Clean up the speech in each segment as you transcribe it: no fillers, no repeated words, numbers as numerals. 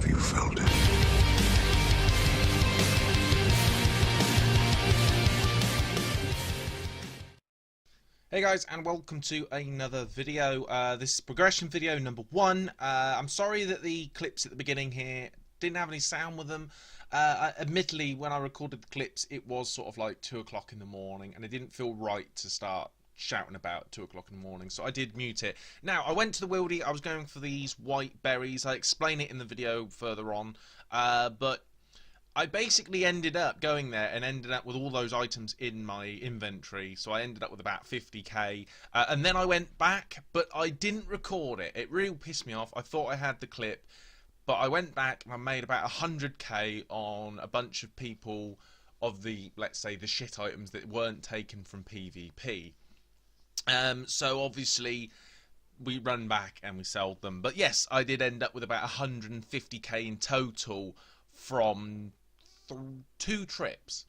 Have you felt it? Hey guys, and welcome to another video. This is progression video number 1. I'm sorry that the clips at the beginning here didn't have any sound with them. Admittedly, when I recorded the clips, it was sort of like 2 o'clock in the morning, and it didn't feel right to start shouting about 2 o'clock in the morning, so I did mute it. Now, I went to the wildy. I was going for these white berries. I explain it in the video further on, but I basically ended up going there and ended up with all those items in my inventory, so I ended up with about 50k, and then I went back, but I didn't record it. It really pissed me off. I thought I had the clip, but I went back and I made about 100k on a bunch of people of the, let's say, the shit items that weren't taken from PvP. So obviously we run back and we sold them, but yes, I did end up with about 150k in total from 2 trips.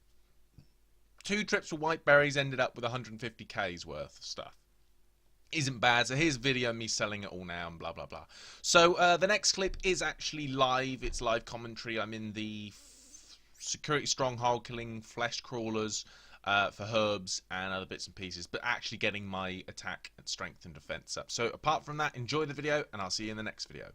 2 trips for white berries ended up with 150k's worth of stuff. Isn't bad. So here's a video of me selling it all now and blah blah blah. So the next clip is actually live. It's live commentary. I'm in the security stronghold killing flesh crawlers for herbs and other bits and pieces, but actually getting my attack and strength and defense up. So apart from that, enjoy the video and I'll see you in the next video.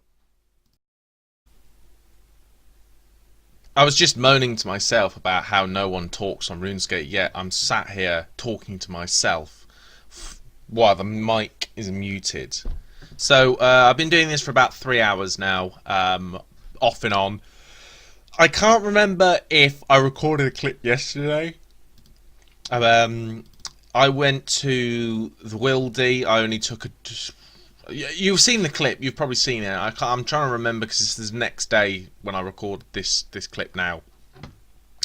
I was just moaning to myself about how no one talks on RuneScape, yet I'm sat here talking to myself while the mic is muted. So I've been doing this for about 3 hours now, off and on. I can't remember if I recorded a clip yesterday. I went to the wildy. I only took a... You've seen the clip. You've probably seen it. I'm trying to remember because this is the next day when I record this clip now.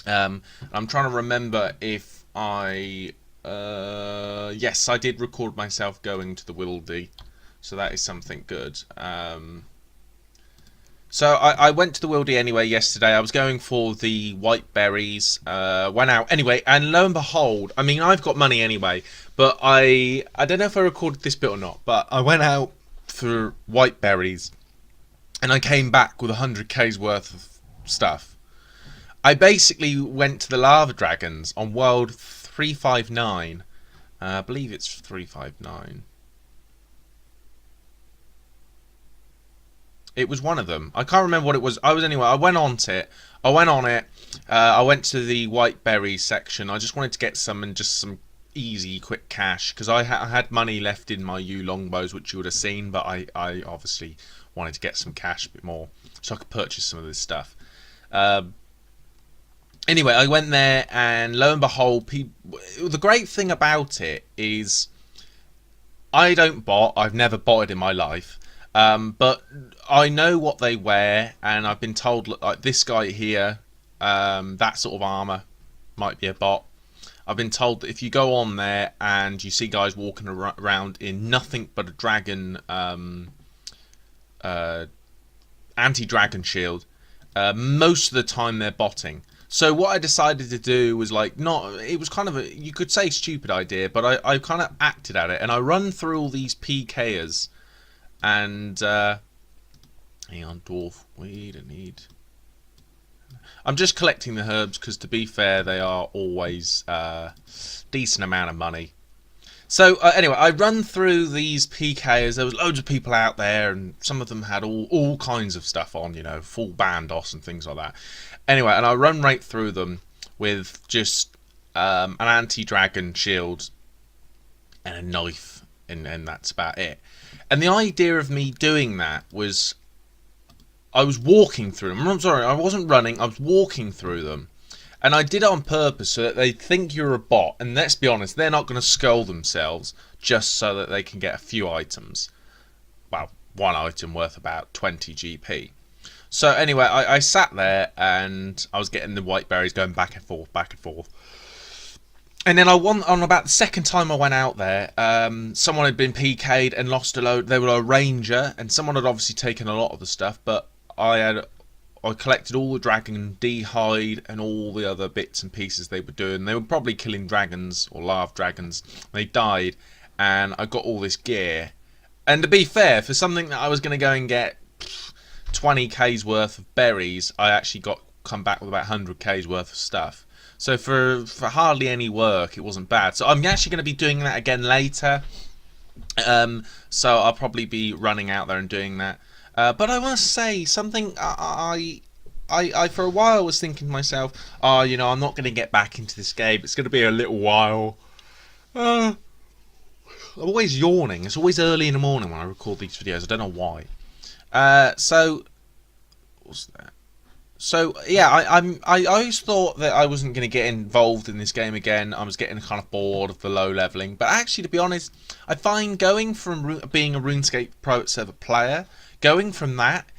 I'm trying to remember if I... yes, I did record myself going to the wildy, so that is something good. So I went to the wildy anyway yesterday. I was going for the white berries, went out anyway, and lo and behold, I mean, I've got money anyway, but I don't know if I recorded this bit or not, but I went out for white berries, and I came back with 100k's worth of stuff. I basically went to the lava dragons on world 359, I believe it's 359. It was one of them. I can't remember what it was. I went on it. I went to the white berries section. I just wanted to get some and just some easy, quick cash because I had money left in my yew longbows, which you would have seen. But I obviously wanted to get some cash a bit more so I could purchase some of this stuff. Anyway, I went there and lo and behold, the great thing about it is I don't bot. I've never botted in my life. But I know what they wear, and I've been told, look, like this guy here, that sort of armor might be a bot. I've been told that if you go on there and you see guys walking around in nothing but a dragon, anti-dragon shield, most of the time they're botting. So what I decided to do was it was kind of a, you could say stupid idea, but I kind of acted at it, and I run through all these PKers. And hang on, dwarf. We don't need. I'm just collecting the herbs because, to be fair, they are always decent amount of money. So anyway, I run through these PKs. There was loads of people out there, and some of them had all kinds of stuff on, you know, full bandos and things like that. Anyway, and I run right through them with just an anti-dragon shield and a knife, and that's about it. And the idea of me doing that was I was walking through them. I'm sorry, I wasn't running, I was walking through them. And I did it on purpose so that they think you're a bot. And let's be honest, they're not going to skull themselves just so that they can get a few items. Well, one item worth about 20 GP. So anyway, I sat there and I was getting the white berries going back and forth, back and forth. And then on about the second time I went out there, someone had been PK'd and lost a load. They were a ranger, and someone had obviously taken a lot of the stuff, but I collected all the dragon D-hide and all the other bits and pieces they were doing. They were probably killing dragons or lava dragons. They died, and I got all this gear. And to be fair, for something that I was going to go and get 20k's worth of berries, I actually come back with about 100k's worth of stuff. So for hardly any work, it wasn't bad. So I'm actually going to be doing that again later. So I'll probably be running out there and doing that. But I want to say something. I for a while was thinking to myself, oh, you know, I'm not going to get back into this game. It's going to be a little while. I'm always yawning. It's always early in the morning when I record these videos. I don't know why. So what's that? So yeah, I always thought that I wasn't going to get involved in this game again. I was getting kind of bored of the low leveling. But actually, to be honest, I find going from being a RuneScape private server player, going from that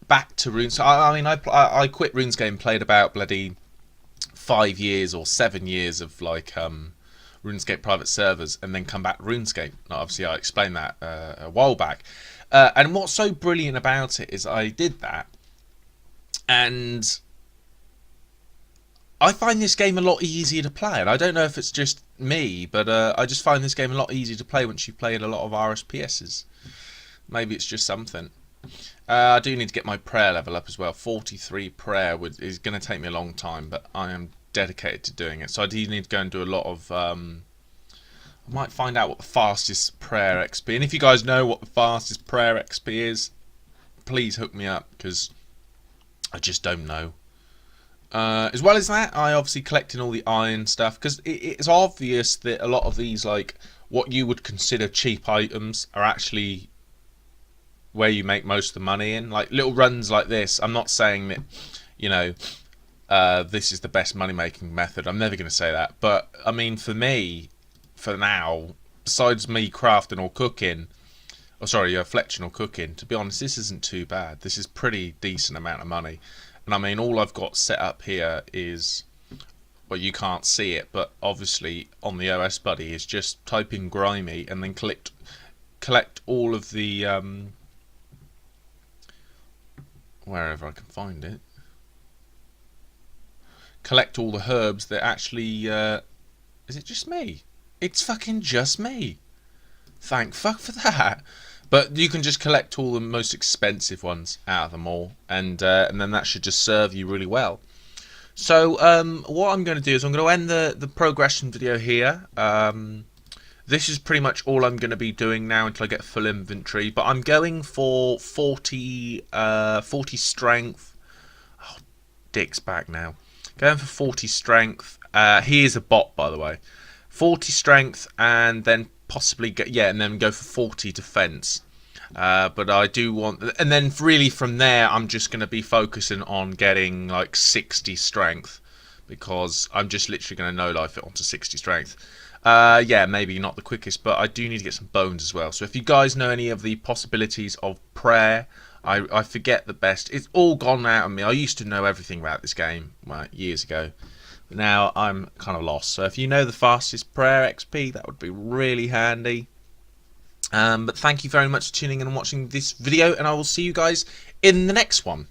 back to RuneScape. I mean, I quit RuneScape and played about bloody 5 years or 7 years of like RuneScape private servers, and then come back to RuneScape. Now, obviously, I explained that a while back. And what's so brilliant about it is I did that. And I find this game a lot easier to play, and I don't know if it's just me, but I just find this game a lot easier to play once you've played a lot of RSPSs. Maybe it's just something. I do need to get my prayer level up as well. 43 prayer is going to take me a long time, but I am dedicated to doing it. So I do need to go and do a lot of... I might find out what the fastest prayer XP... And if you guys know what the fastest prayer XP is, please hook me up, because I just don't know. As well as that, I obviously collecting all the iron stuff, because it's obvious that a lot of these, like, what you would consider cheap items are actually where you make most of the money in. Like, little runs like this, I'm not saying that, you know, this is the best money-making method. I'm never going to say that. But, I mean, for me, for now, besides me crafting or cooking... Oh, sorry, fletching or cooking. To be honest, this isn't too bad. This is pretty decent amount of money. And I mean, all I've got set up here is... Well, you can't see it, but obviously on the OS Buddy is just type in Grimy and then collect all of the... wherever I can find it. Collect all the herbs that actually... is it just me? It's fucking just me. Thank fuck for that. But you can just collect all the most expensive ones out of them all, and then that should just serve you really well. So what I'm going to do is I'm going to end the progression video here. This is pretty much all I'm going to be doing now until I get full inventory. But I'm going for 40 strength. Oh, Dick's back now. Going for 40 strength. He is a bot, by the way. 40 strength, and then possibly and then go for 40 defense. But I do want, and then really from there I'm just going to be focusing on getting like 60 strength, because I'm just literally going to no life it onto 60 strength. Yeah, maybe not the quickest, but I do need to get some bones as well. So if you guys know any of the possibilities of prayer, I forget the best. It's all gone out of me. I used to know everything about this game years ago. But now I'm kind of lost. So if you know the fastest prayer XP, that would be really handy. But thank you very much for tuning in and watching this video, and I will see you guys in the next one.